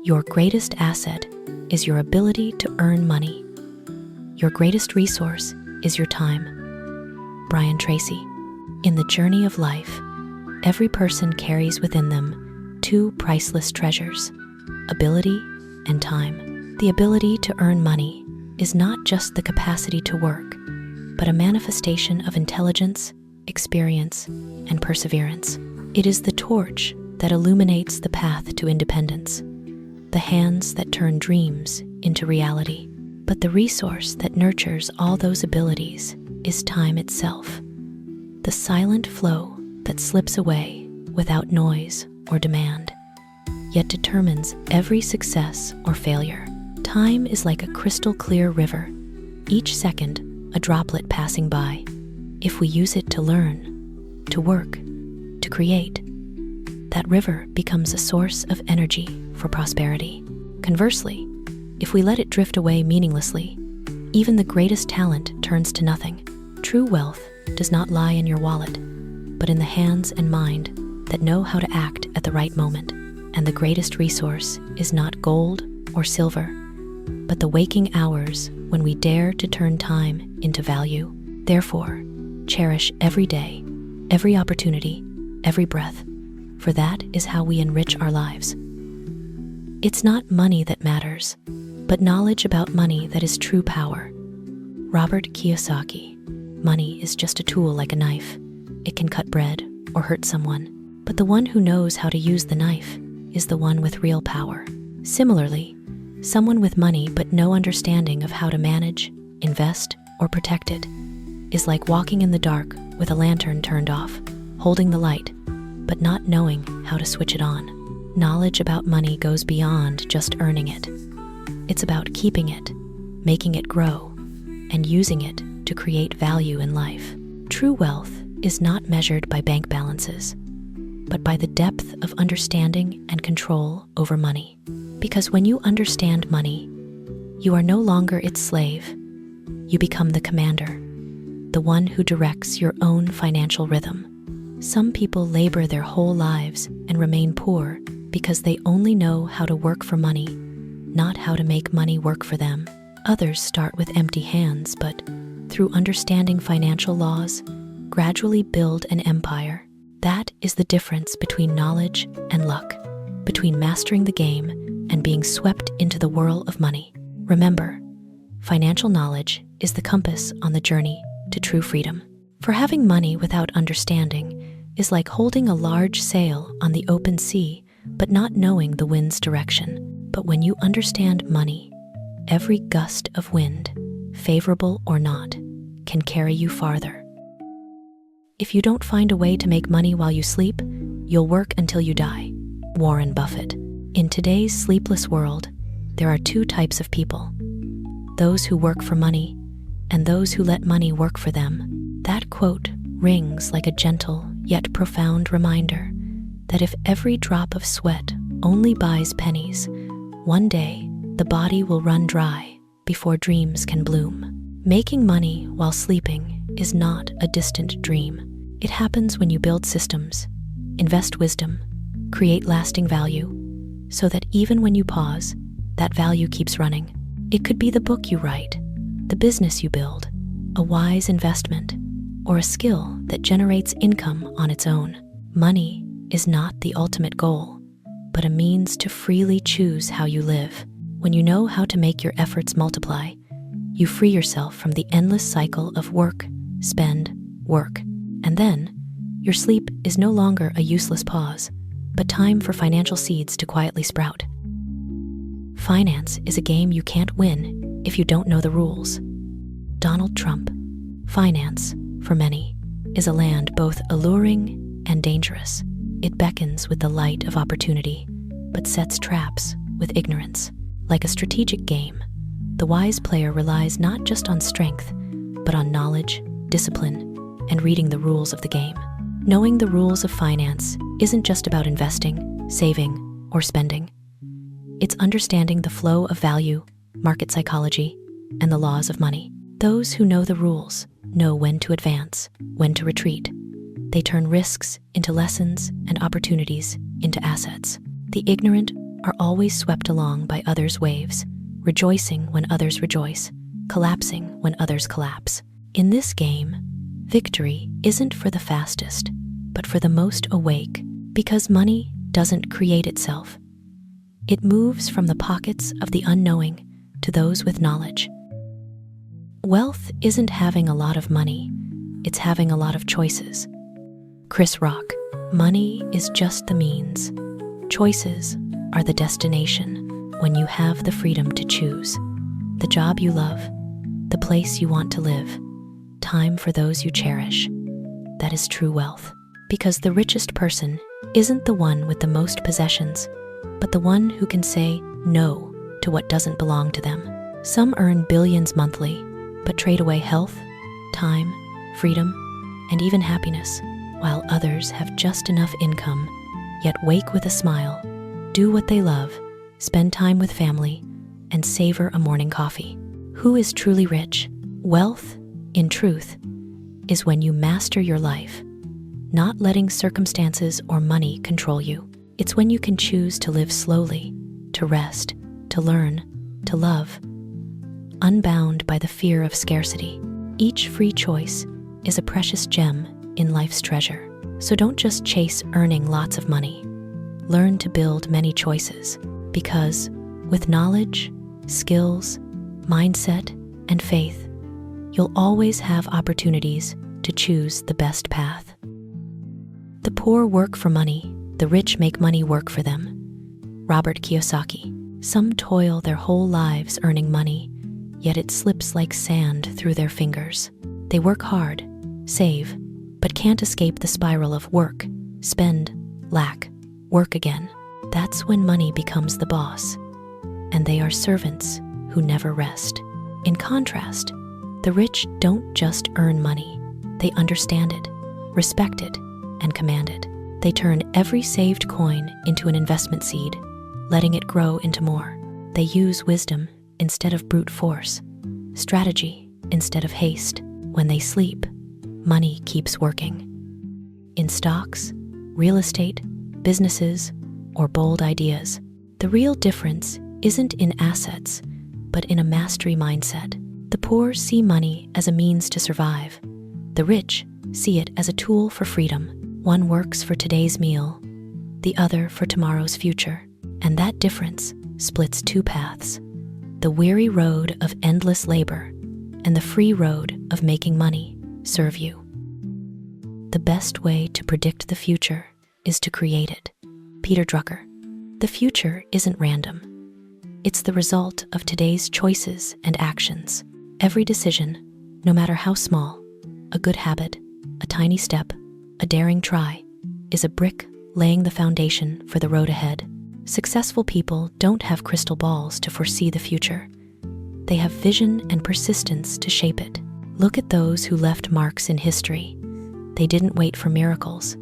Your greatest asset is your ability to earn money. Your greatest resource is your time. Brian Tracy. In the journey of life, every person carries within them two priceless treasures: ability and time. The ability to earn money is not just the capacity to work, but a manifestation of intelligence, experience, and perseverance. It is the torch that illuminates the path to independence, the hands that turn dreams into reality. But the resource that nurtures all those abilities is time itself, the silent flow that slips away without noise or demand, yet determines every success or failure. Time is like a crystal clear river, each second a droplet passing by. If we use it to learn, to work, to create, that river becomes a source of energy for prosperity. Conversely, if we let it drift away meaninglessly, even the greatest talent turns to nothing. True wealth does not lie in your wallet, but in the hands and mind that know how to act at the right moment. And the greatest resource is not gold or silver, but the waking hours when we dare to turn time into value. Therefore, cherish every day, every opportunity, every breath, for that is how we enrich our lives. It's not money that matters, but knowledge about money that is true power. Robert Kiyosaki. Money is just a tool like a knife. It can cut bread or hurt someone, but the one who knows how to use the knife is the one with real power. Similarly, someone with money but no understanding of how to manage, invest, or protect it is like walking in the dark with a lantern turned off, holding the light, but not knowing how to switch it on. Knowledge about money goes beyond just earning it. It's about keeping it, making it grow, and using it to create value in life. True wealth is not measured by bank balances, but by the depth of understanding and control over money. Because when you understand money, you are no longer its slave. You become the commander, the one who directs your own financial rhythm. Some people labor their whole lives and remain poor because they only know how to work for money, not how to make money work for them. Others start with empty hands, but through understanding financial laws, gradually build an empire. That is the difference between knowledge and luck, between mastering the game and being swept into the whirl of money. Remember, financial knowledge is the compass on the journey to true freedom. For having money without understanding is like holding a large sail on the open sea, but not knowing the wind's direction. But when you understand money, every gust of wind, favorable or not, can carry you farther. If you don't find a way to make money while you sleep, you'll work until you die. Warren Buffett. In today's sleepless world, there are two types of people: those who work for money and those who let money work for them. That quote rings like a gentle yet profound reminder that if every drop of sweat only buys pennies, one day the body will run dry before dreams can bloom. Making money while sleeping is not a distant dream. It happens when you build systems, invest wisdom, create lasting value, so that even when you pause, that value keeps running. It could be the book you write, the business you build, a wise investment, or a skill that generates income on its own. Money is not the ultimate goal, but a means to freely choose how you live. When you know how to make your efforts multiply, you free yourself from the endless cycle of work, spend, work, and then your sleep is no longer a useless pause, but time for financial seeds to quietly sprout. Finance is a game you can't win if you don't know the rules. Donald Trump. Finance, for many, is a land both alluring and dangerous. It beckons with the light of opportunity, but sets traps with ignorance. Like a strategic game, the wise player relies not just on strength, but on knowledge, discipline, and reading the rules of the game. Knowing the rules of finance isn't just about investing, saving, or spending. It's understanding the flow of value, market psychology, and the laws of money. Those who know the rules know when to advance, when to retreat. They turn risks into lessons and opportunities into assets. The ignorant are always swept along by others' waves, rejoicing when others rejoice, collapsing when others collapse. In this game, victory isn't for the fastest, but for the most awake, because money doesn't create itself. It moves from the pockets of the unknowing to those with knowledge. Wealth isn't having a lot of money, it's having a lot of choices. Chris Rock, money is just the means. Choices are the destination when you have the freedom to choose. The job you love, the place you want to live, time for those you cherish. That is true wealth. Because the richest person isn't the one with the most possessions, but the one who can say no to what doesn't belong to them. Some earn billions monthly, but trade away health, time, freedom, and even happiness, while others have just enough income, yet wake with a smile, do what they love, spend time with family, and savor a morning coffee. Who is truly rich? Wealth, in truth, is when you master your life, not letting circumstances or money control you. It's when you can choose to live slowly, to rest, to learn, to love, unbound by the fear of scarcity. Each free choice is a precious gem in life's treasure. So don't just chase earning lots of money. Learn to build many choices, because with knowledge, skills, mindset, and faith, you'll always have opportunities to choose the best path. The poor work for money, the rich make money work for them. Robert Kiyosaki. Some toil their whole lives earning money, yet it slips like sand through their fingers. They work hard, save, but can't escape the spiral of work, spend, lack, work again. That's when money becomes the boss, and they are servants who never rest. In contrast, the rich don't just earn money, they understand it, respect it, and command it. They turn every saved coin into an investment seed, letting it grow into more. They use wisdom instead of brute force, strategy instead of haste. When they sleep, money keeps working. In stocks, real estate, businesses, or bold ideas, the real difference isn't in assets, but in a mastery mindset. The poor see money as a means to survive. The rich see it as a tool for freedom. One works for today's meal, the other for tomorrow's future. And that difference splits two paths: the weary road of endless labor and the free road of making money serve you. The best way to predict the future is to create it. Peter Drucker. The future isn't random. It's the result of today's choices and actions. Every decision, no matter how small, a good habit, a tiny step, a daring try, is a brick laying the foundation for the road ahead. Successful people don't have crystal balls to foresee the future. They have vision and persistence to shape it. Look at those who left marks in history. They didn't wait for miracles.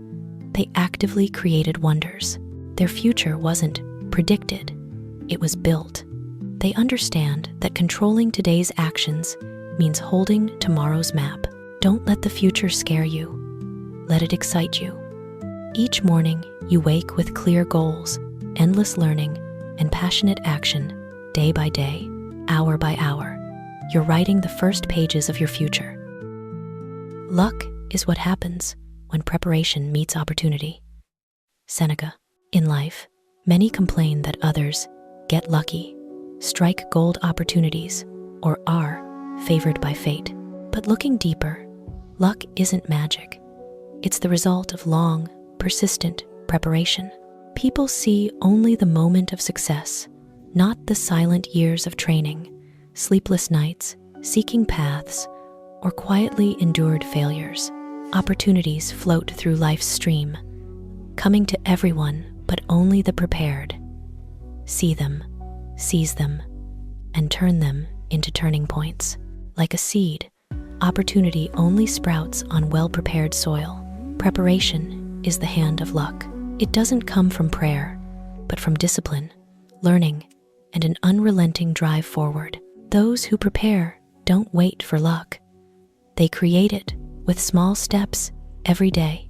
They actively created wonders. Their future wasn't predicted, it was built. They understand that controlling today's actions means holding tomorrow's map. Don't let the future scare you. Let it excite you. Each morning, you wake with clear goals, endless learning, and passionate action, day by day, hour by hour. You're writing the first pages of your future. Luck is what happens when preparation meets opportunity. Seneca. In life, many complain that others get lucky, strike gold opportunities, or are favored by fate. But looking deeper, luck isn't magic. It's the result of long, persistent preparation. People see only the moment of success, not the silent years of training, sleepless nights, seeking paths, or quietly endured failures. Opportunities float through life's stream, coming to everyone but only the prepared. See them, seize them, and turn them into turning points. Like a seed, opportunity only sprouts on well-prepared soil. Preparation is the hand of luck. It doesn't come from prayer, but from discipline, learning, and an unrelenting drive forward. Those who prepare don't wait for luck. They create it with small steps every day.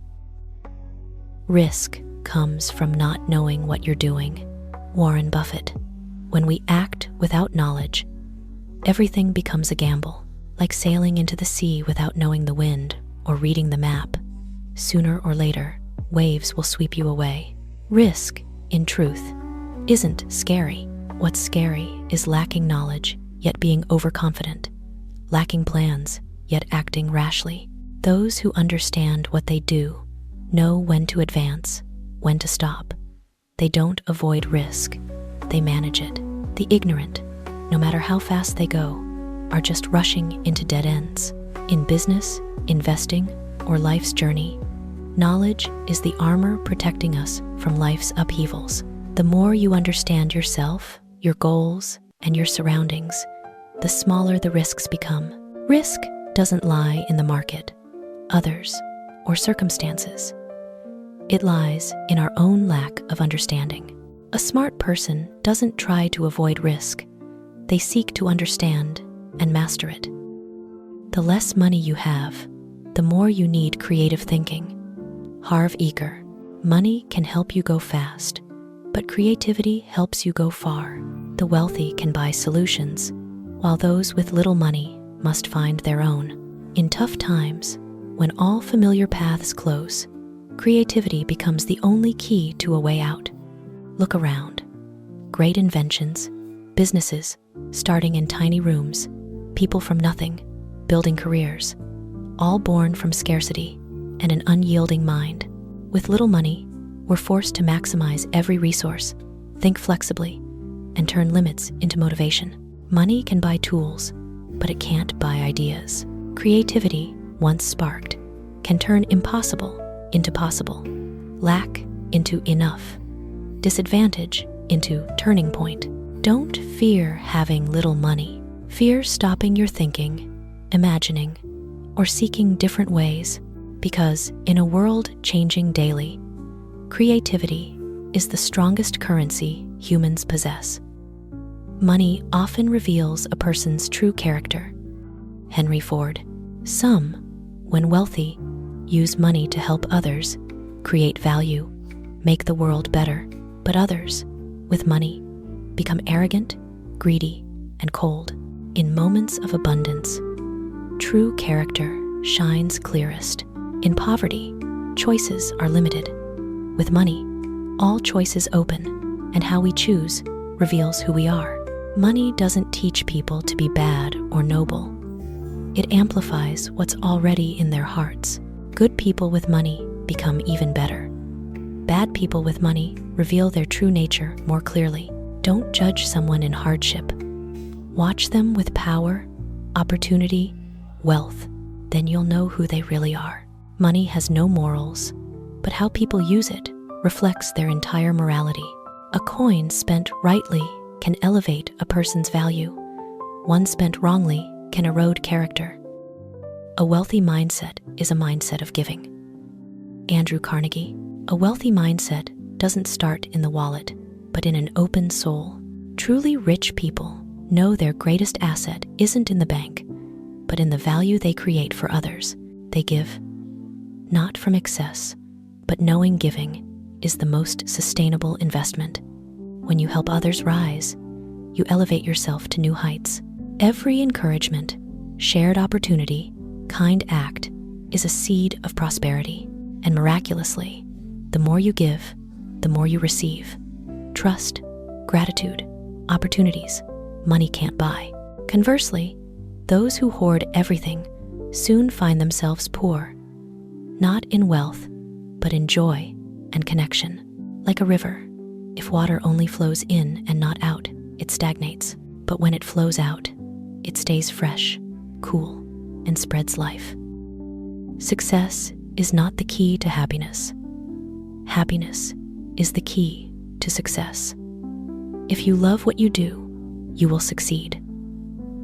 Risk comes from not knowing what you're doing. Warren Buffett. When we act without knowledge, everything becomes a gamble, like sailing into the sea without knowing the wind or reading the map. Sooner or later, waves will sweep you away. Risk, in truth, isn't scary. What's scary is lacking knowledge, yet being overconfident, lacking plans, yet acting rashly. Those who understand what they do know when to advance, when to stop. They don't avoid risk, they manage it. The ignorant, no matter how fast they go, are just rushing into dead ends. In business, investing, or life's journey, knowledge is the armor protecting us from life's upheavals. The more you understand yourself, your goals, and your surroundings, the smaller the risks become. Risk doesn't lie in the market, others, or circumstances. It lies in our own lack of understanding. A smart person doesn't try to avoid risk. They seek to understand and master it. The less money you have, the more you need creative thinking. Harv Eker. Money can help you go fast, but creativity helps you go far. The wealthy can buy solutions, while those with little money must find their own. In tough times, when all familiar paths close, creativity becomes the only key to a way out. Look around. Great inventions, businesses starting in tiny rooms, people from nothing building careers, all born from scarcity and an unyielding mind. With little money, we're forced to maximize every resource, think flexibly, and turn limits into motivation. Money can buy tools, but it can't buy ideas. Creativity, once sparked, can turn impossible into possible, lack into enough, disadvantage into turning point. Don't fear having little money. Fear stopping your thinking, imagining, or seeking different ways, because in a world changing daily, creativity is the strongest currency humans possess. Money often reveals a person's true character. Henry Ford. Some, when wealthy, use money to help others, create value, make the world better. But others, with money, become arrogant, greedy, and cold. In moments of abundance, true character shines clearest. In poverty, choices are limited. With money, all choices open, and how we choose reveals who we are. Money doesn't teach people to be bad or noble. It amplifies what's already in their hearts. Good people with money become even better. Bad people with money reveal their true nature more clearly. Don't judge someone in hardship. Watch them with power, opportunity, wealth. Then you'll know who they really are. Money has no morals, but how people use it reflects their entire morality. A coin spent rightly can elevate a person's value. One spent wrongly can erode character. A wealthy mindset is a mindset of giving. Andrew Carnegie. A wealthy mindset doesn't start in the wallet, but in an open soul. Truly rich people know their greatest asset isn't in the bank, but in the value they create for others. They give, not from excess, but knowing giving is the most sustainable investment. When you help others rise, you elevate yourself to new heights. Every encouragement, shared opportunity, kind act is a seed of prosperity. And miraculously, the more you give, the more you receive. Trust, gratitude, opportunities money can't buy. Conversely, those who hoard everything soon find themselves poor, not in wealth, but in joy and connection. Like a river, if water only flows in and not out, it stagnates. But when it flows out, it stays fresh, cool, and spreads life. Success is not the key to happiness. Happiness is the key to success. If you love what you do, you will succeed.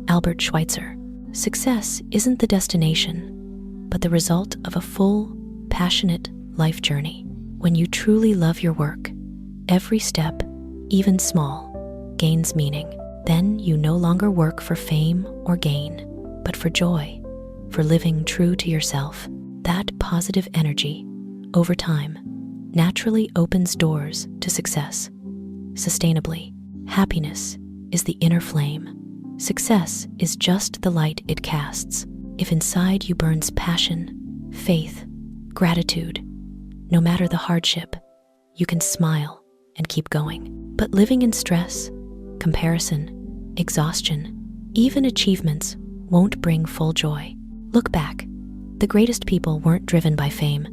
Albert Schweitzer. Success isn't the destination, but the result of a full, passionate life journey. When you truly love your work, every step, even small, gains meaning. Then you no longer work for fame or gain, but for joy, for living true to yourself. That positive energy, over time, naturally opens doors to success. sustainably. Happiness is the inner flame. Success is just the light it casts. If inside you burns passion, faith, gratitude, no matter the hardship, you can smile and keep going. But living in stress, comparison, exhaustion, even achievements won't bring full joy. Look back. The greatest people weren't driven by fame,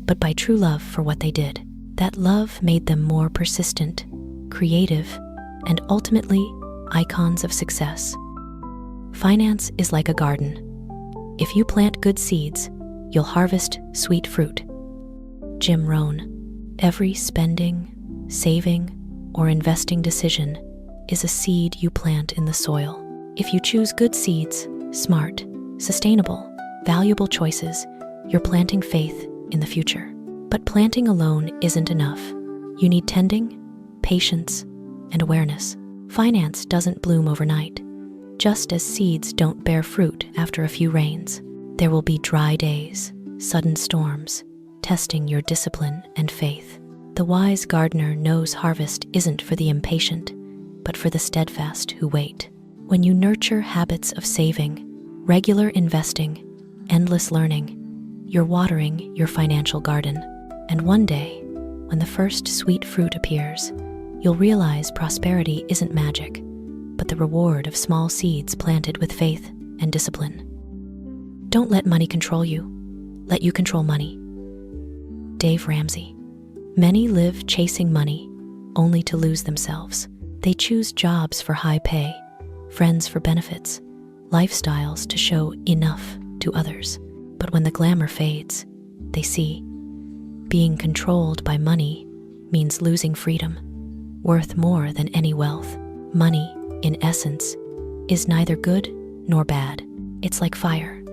but by true love for what they did. That love made them more persistent, creative, and ultimately icons of success. Finance is like a garden. If you plant good seeds, you'll harvest sweet fruit. Jim Rohn. Every spending, saving, or investing decision is a seed you plant in the soil. If you choose good seeds, smart, sustainable, valuable choices, you're planting faith in the future. But planting alone isn't enough. You need tending, patience, and awareness. Finance doesn't bloom overnight. Just as seeds don't bear fruit after a few rains, there will be dry days, sudden storms, testing your discipline and faith. The wise gardener knows harvest isn't for the impatient, but for the steadfast who wait. When you nurture habits of saving, regular investing, endless learning, you're watering your financial garden. And one day, when the first sweet fruit appears, you'll realize prosperity isn't magic, but the reward of small seeds planted with faith and discipline. Don't let money control you. Let you control money. Dave Ramsey. Many live chasing money only to lose themselves. They choose jobs for high pay, friends for benefits, lifestyles to show enough to others. But when the glamour fades, they see being controlled by money means losing freedom, worth more than any wealth. Money, in essence, is neither good nor bad. It's like fire.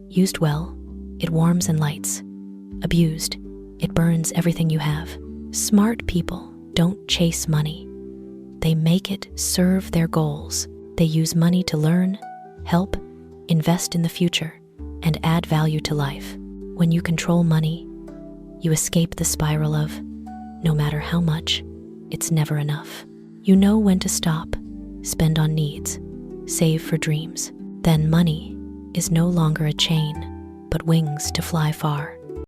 Used well, it warms and lights. Abused, it burns everything you have. Smart people don't chase money. They make it serve their goals. They use money to learn, help, invest in the future, and add value to life. When you control money, you escape the spiral of, no matter how much, it's never enough. You know when to stop, spend on needs, save for dreams. Then money is no longer a chain, but wings to fly far.